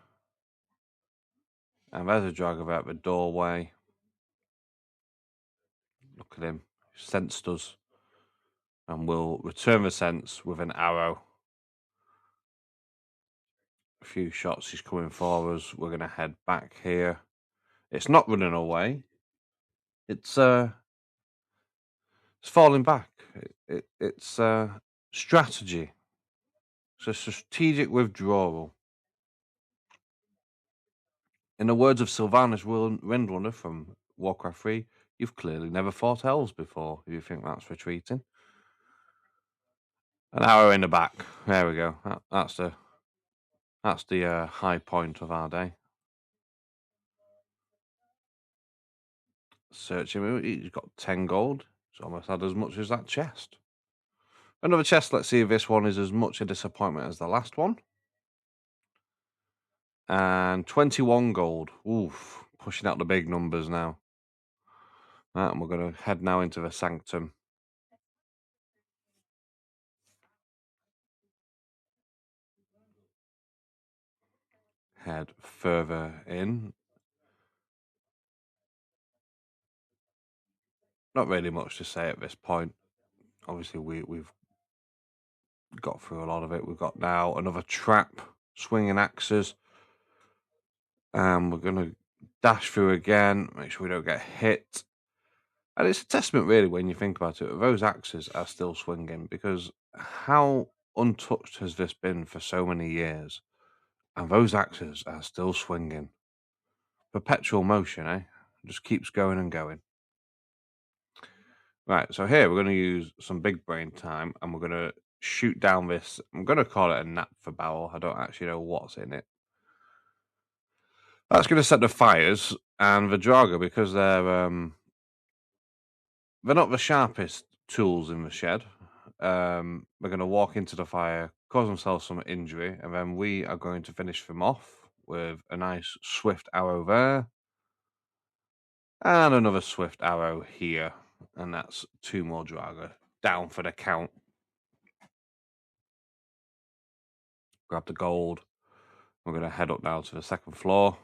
and there's a dragon at the doorway. Look at him, he sensed us, and we'll return the sense with an arrow. A few shots, he's coming for us. We're going to head back here. It's not running away. It's falling back. It's strategy. It's a strategic withdrawal. In the words of Sylvanas Windrunner from Warcraft 3, you've clearly never fought elves before, if you think that's retreating. An arrow in the back. There we go. That's the high point of our day. Searching. He's got 10 gold. It's almost had as much as that chest. Another chest. Let's see if this one is as much a disappointment as the last one. And 21 gold. Oof. Pushing out the big numbers now. Right, and we're going to head now into the sanctum. Head further in. Not really much to say at this point. Obviously, we've got through a lot of it. We've got now another trap, swinging axes. And we're going to dash through again, make sure we don't get hit. And it's a testament, really, when you think about it. Those axes are still swinging, because how untouched has this been for so many years? And those axes are still swinging. Perpetual motion, eh? Just keeps going and going. Right, so here we're going to use some big brain time, and we're going to shoot down this. I'm going to call it a naphtha barrel. I don't actually know what's in it. That's going to set the fires, and the Draga, because they're not the sharpest tools in the shed. They're going to walk into the fire, cause themselves some injury, and then we are going to finish them off with a nice swift arrow there, and another swift arrow here, and that's 2 more Draga down for the count. Grab the gold. We're going to head up now to the second floor.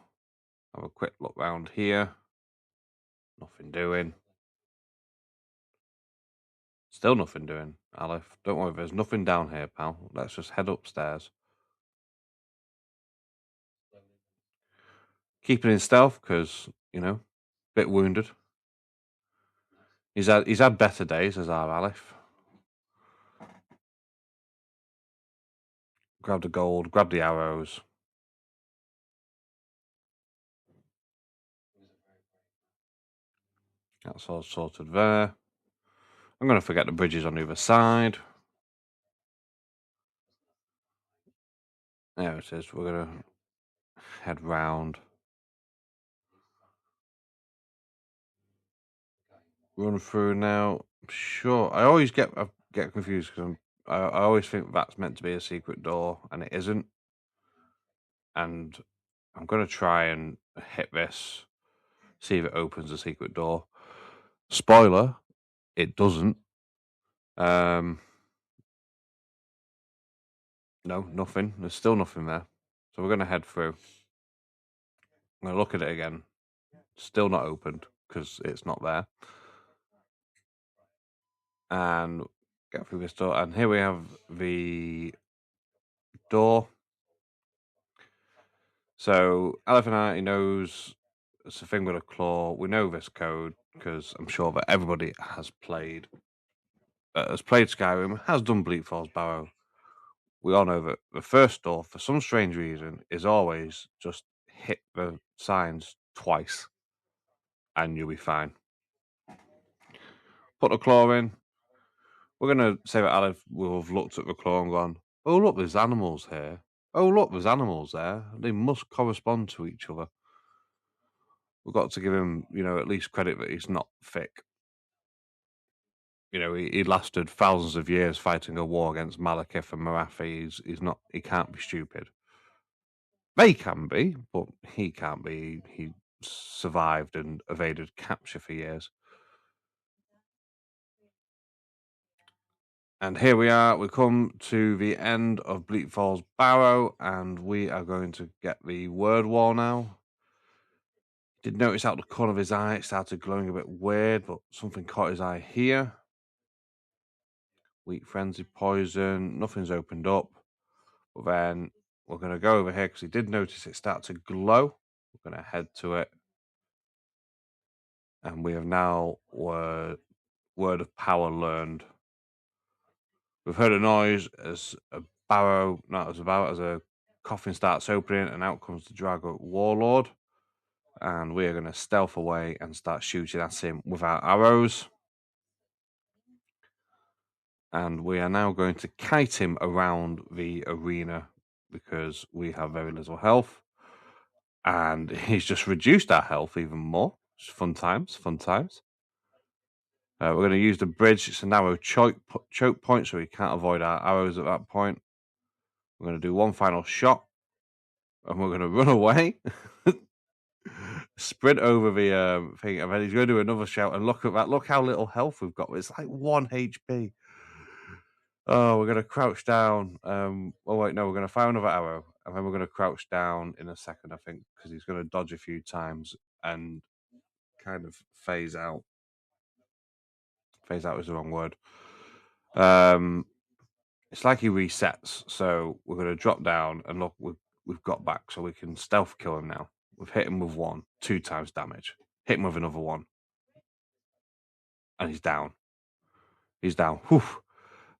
Have a quick look round here. Nothing doing. Still nothing doing, Alith. Don't worry, there's nothing down here, pal. Let's just head upstairs. Keeping in stealth because, bit wounded. He's had better days as our Alith. Grab the gold, grab the arrows. That's all sorted there. I'm going to forget the bridges on the other side. There it is. We're going to head round. Run through now. Sure. I always get confused because I always think that's meant to be a secret door, and it isn't. And I'm going to try and hit this, see if it opens a secret door. Spoiler, it doesn't. No, nothing. There's still nothing there. So we're going to head through. I'm going to look at it again. Still not opened because it's not there. And get through this door. And here we have the door. So Alith Anar, he knows it's a thing with a claw. We know this code because I'm sure that everybody has played has played Skyrim, has done Bleak Falls Barrow, we all know that the first door, for some strange reason, is always just hit the signs twice and you'll be fine. Put the claw in. We're going to say that Alith will have looked at the claw and gone, oh, look, there's animals here. Oh, look, there's animals there. They must correspond to each other. We've got to give him, at least credit that he's not thick. He lasted thousands of years fighting a war against Malekith and Marathi. He can't be stupid. They can be, but he can't be. He survived and evaded capture for years. And here we are. We come to the end of Bleak Falls Barrow, and we are going to get the word wall now. Did notice out the corner of his eye, it started glowing a bit weird, but something caught his eye here. Weak frenzy, poison, nothing's opened up. But then we're going to go over here because he did notice it start to glow. We're going to head to it. And we have now word of power learned. We've heard a noise as a coffin starts opening, and out comes the Drago Warlord. And we are going to stealth away and start shooting at him with our arrows. And we are now going to kite him around the arena because we have very little health. And he's just reduced our health even more. It's fun times. We're going to use the bridge. It's a narrow choke point, so we can't avoid our arrows at that point. We're going to do one final shot, and we're going to run away, sprint over the thing, and then he's going to do another shout. And look at that! Look how little health we've got. It's like 1 HP. Oh, we're going to crouch down. Oh wait, no, we're going to fire another arrow, and then we're going to crouch down in a second, I think, because he's going to dodge a few times and kind of phase out. Phase out is the wrong word. It's like he resets. So we're going to drop down and look, we've got back, so we can stealth kill him now. We've hit him with 1, 2 times damage. Hit him with another 1. And he's down. Whew.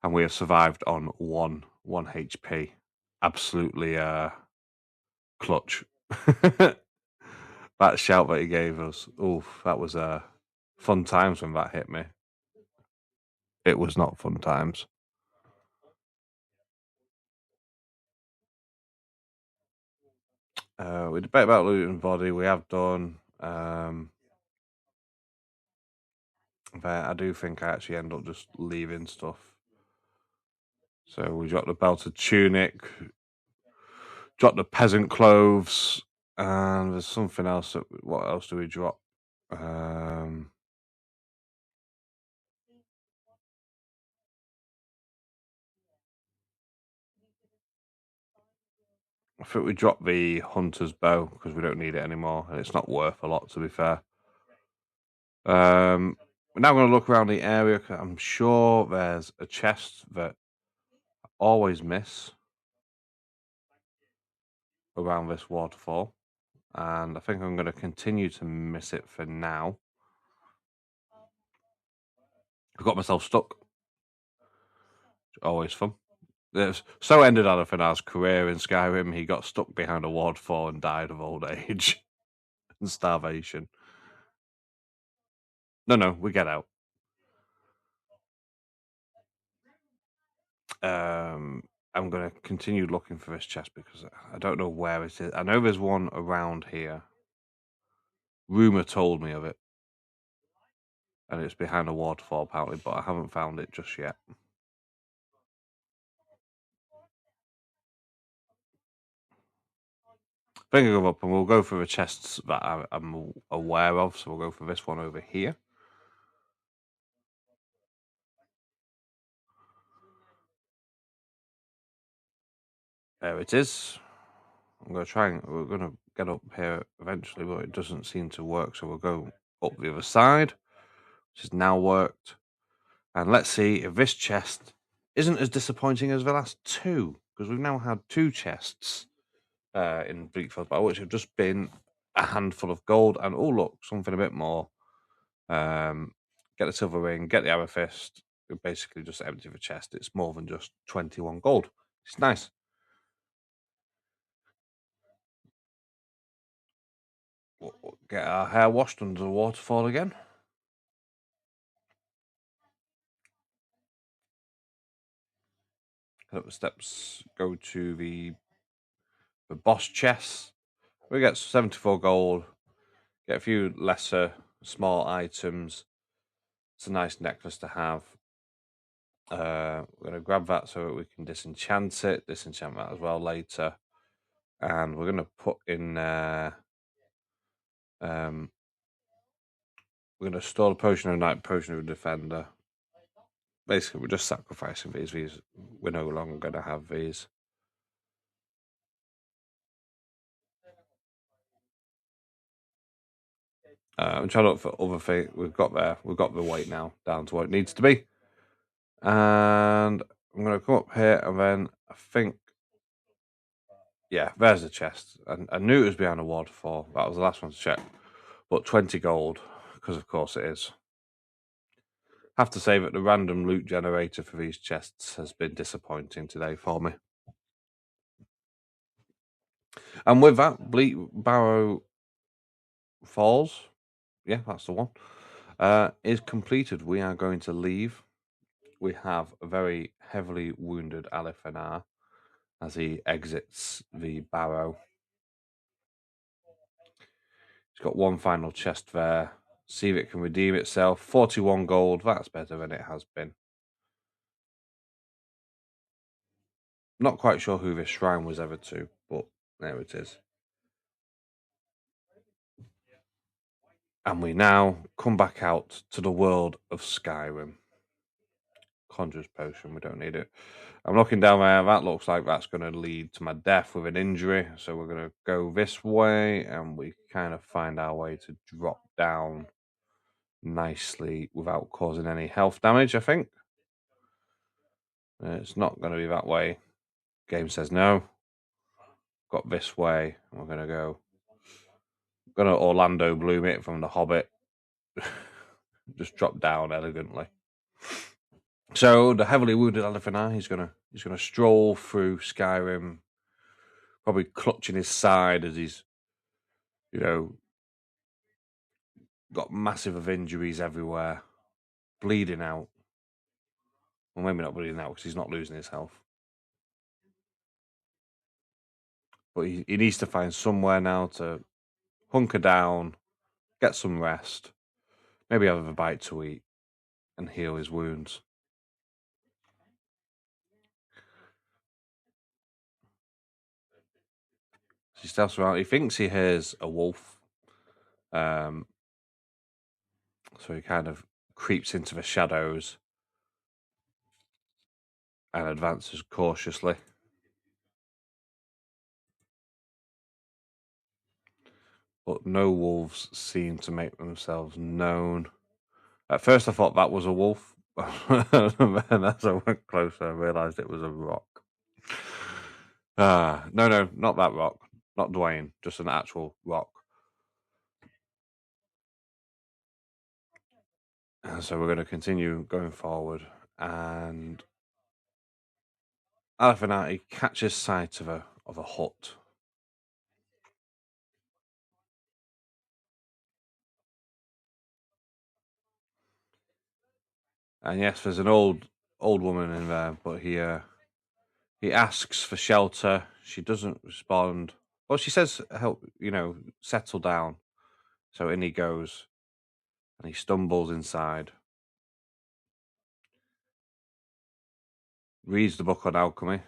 And we have survived on 1 HP. Absolutely clutch. That shout that he gave us. Oof, that was fun times when that hit me. It was not fun times. We debate about looting body. We have done. But I do think I actually end up just leaving stuff. So we dropped the belted tunic, dropped the peasant clothes, and there's something else. What else do we drop? I think we dropped the hunter's bow because we don't need it anymore, and it's not worth a lot, to be fair. We're now going to look around the area. 'Cause I'm sure there's a chest that I always miss around this waterfall, and I think I'm going to continue to miss it for now. I got myself stuck. Always fun. So ended Alith Anar's career in Skyrim. He got stuck behind a waterfall and died of old age and starvation. No, we get out. I'm going to continue looking for this chest because I don't know where it is. I know there's one around here. Rumor told me of it. And it's behind a waterfall, apparently, but I haven't found it just yet. I think I'll go up and we'll go for the chests that I'm aware of. So we'll go for this one over here. There it is. We're going to get up here eventually, but it doesn't seem to work. So we'll go up the other side, which has now worked. And let's see if this chest isn't as disappointing as the last 2, because we've now had 2 chests in Bleak Falls Battle, which have just been a handful of gold. And oh, look, something a bit more. Get the silver ring, get the amethyst, we basically just empty the chest. It's more than just 21 gold. It's nice. We'll get our hair washed under the waterfall again. Head up the steps, go to the boss chest. We get 74 gold, get a few lesser small items. It's a nice necklace to have. We're going to grab that so that we can disenchant that as well later. And we're going to put in we're going to store the potion of night, potion of defender. Basically, we're just sacrificing these. We're no longer going to have these. I'm trying to look for other things. We've got the weight now down to what it needs to be. And I'm going to come up here and then I think, yeah, there's the chest. I knew it was behind a waterfall. That was the last one to check. But 20 gold, because of course it is. Have to say that the random loot generator for these chests has been disappointing today for me. And with that, Bleak Barrow Falls, yeah, that's the one, is completed. We are going to leave. We have a very heavily wounded Alith Anar as he exits the barrow. He's got one final chest there. See if it can redeem itself. 41 gold. That's better than it has been. Not quite sure who this shrine was ever to, but there it is. And we now come back out to the world of Skyrim. Conjurer's potion, we don't need it. I'm looking down there, that looks like that's going to lead to my death with an injury. So we're going to go this way and we kind of find our way to drop down nicely without causing any health damage, I think. It's not going to be that way. Game says no. Got this way. We're going to go. Going to Orlando Bloom it from The Hobbit. Just drop down elegantly. So the heavily wounded Alith Anar, he's gonna stroll through Skyrim, probably clutching his side as he's, got massive of injuries everywhere, bleeding out. Well, maybe not bleeding out because he's not losing his health. But he needs to find somewhere now to hunker down, get some rest, maybe have a bite to eat, and heal his wounds. He steps around. He thinks he hears a wolf. So he kind of creeps into the shadows and advances cautiously. But no wolves seem to make themselves known. At first I thought that was a wolf, and then as I went closer I realised it was a rock. No, not that rock. Not Dwayne, just an actual rock. And so we're going to continue going forward, and Alith Anar catches sight of a hut. And yes, there's an old woman in there, but he asks for shelter. She doesn't respond. Well, she says, "Help, settle down." So in he goes, and he stumbles inside. Reads the book on alchemy,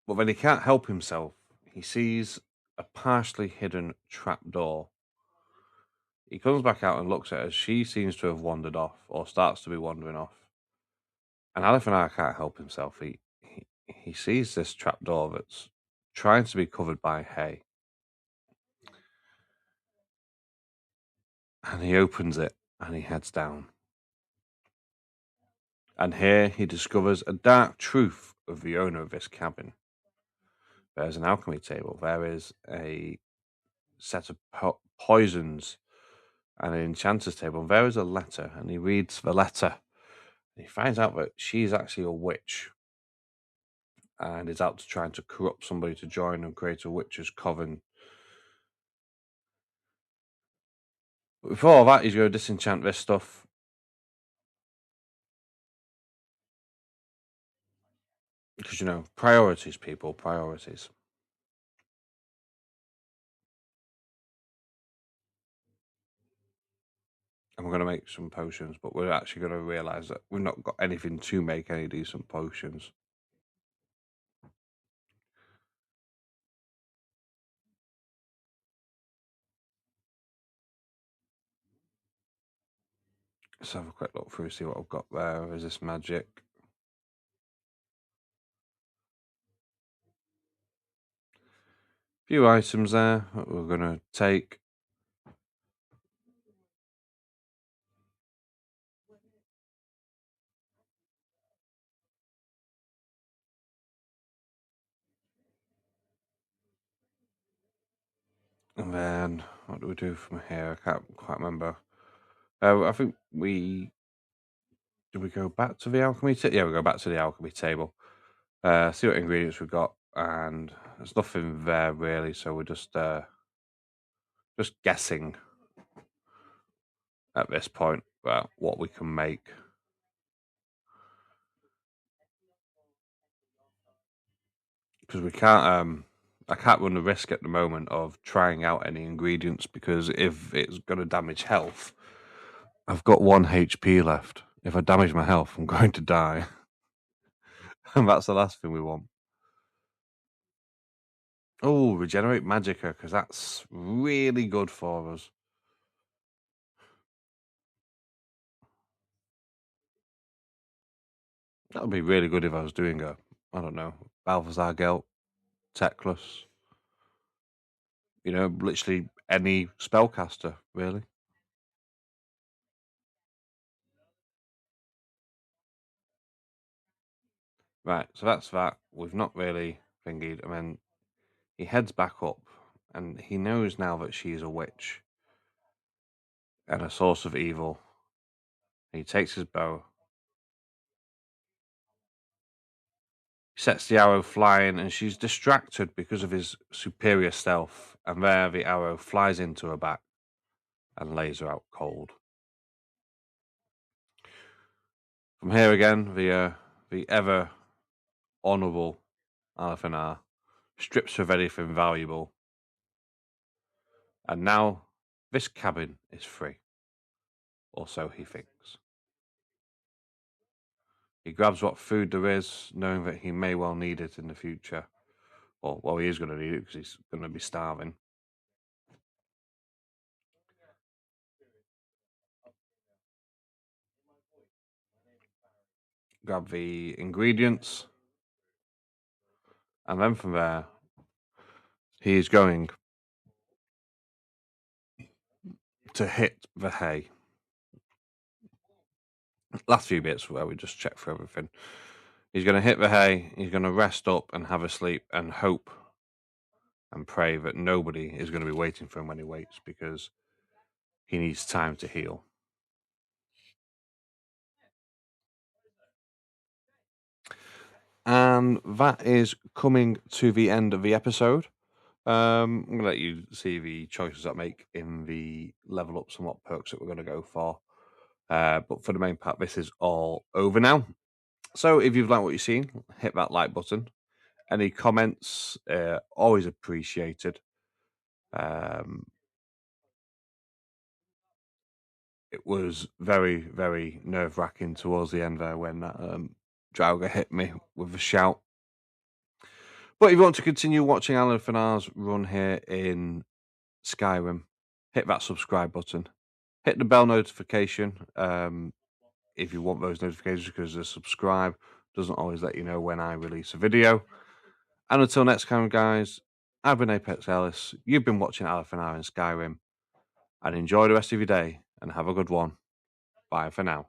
but then he can't help himself. He sees a partially hidden trapdoor. He comes back out and looks at her. She seems to have wandered off, or starts to be wandering off. And Alith Anar can't help himself. He sees this trapdoor that's trying to be covered by hay. And he opens it and he heads down. And here he discovers a dark truth of the owner of this cabin. There's an alchemy table. There is a set of poisons and an enchanter's table. And there is a letter, and he reads the letter. And he finds out that she's actually a witch, and is out to trying to corrupt somebody to join and create a witch's coven. But before all that, he's going to disenchant this stuff. Because, priorities, people, priorities. And we're going to make some potions, but we're actually going to realise that we've not got anything to make any decent potions. Let's have a quick look through, see what I've got there. Is this magic? Few items there that we're going to take. And then, what do we do from here? I can't quite remember. I think we... Do we go back to the alchemy table? Yeah, we go back to the alchemy table. See what ingredients we've got. And there's nothing there, really, so we're just guessing at this point about what we can make. Because we can't... I can't run the risk at the moment of trying out any ingredients, because if it's going to damage health, I've got 1 HP left. If I damage my health, I'm going to die. And that's the last thing we want. Oh, regenerate magicka, because that's really good for us. That would be really good if I was doing I don't know, Balthazar Gelt, Teclis. Literally any spellcaster, really. Right, so that's that. We've not really thingied. I mean, he heads back up, and he knows now that she's a witch and a source of evil. He takes his bow. He sets the arrow flying, and she's distracted because of his superior stealth. And there, the arrow flies into her back and lays her out cold. From here again, the ever honourable Alith Anar strips her of anything valuable. And now this cabin is free. Or so he thinks. He grabs what food there is, knowing that he may well need it in the future. Or, well, he is going to need it because he's going to be starving. Grab the ingredients. And then from there, he is going to hit the hay. Last few bits where we just check for everything. He's going to hit the hay, he's going to rest up and have a sleep and hope and pray that nobody is going to be waiting for him when he wakes, because he needs time to heal. And that is coming to the end of the episode. I'm going to let you see the choices that I make in the level ups and what perks that we're going to go for. But for the main part, this is all over now. So if you've liked what you've seen, hit that like button. Any comments, always appreciated. It was very, very nerve-wracking towards the end there when that Draugr hit me with a shout. But if you want to continue watching Alith Anar's run here in Skyrim, hit that subscribe button. Hit the bell notification if you want those notifications, because the subscribe doesn't always let you know when I release a video. And until next time, guys, I've been Apex Ellis. You've been watching Alith Anar in Skyrim. And enjoy the rest of your day and have a good one. Bye for now.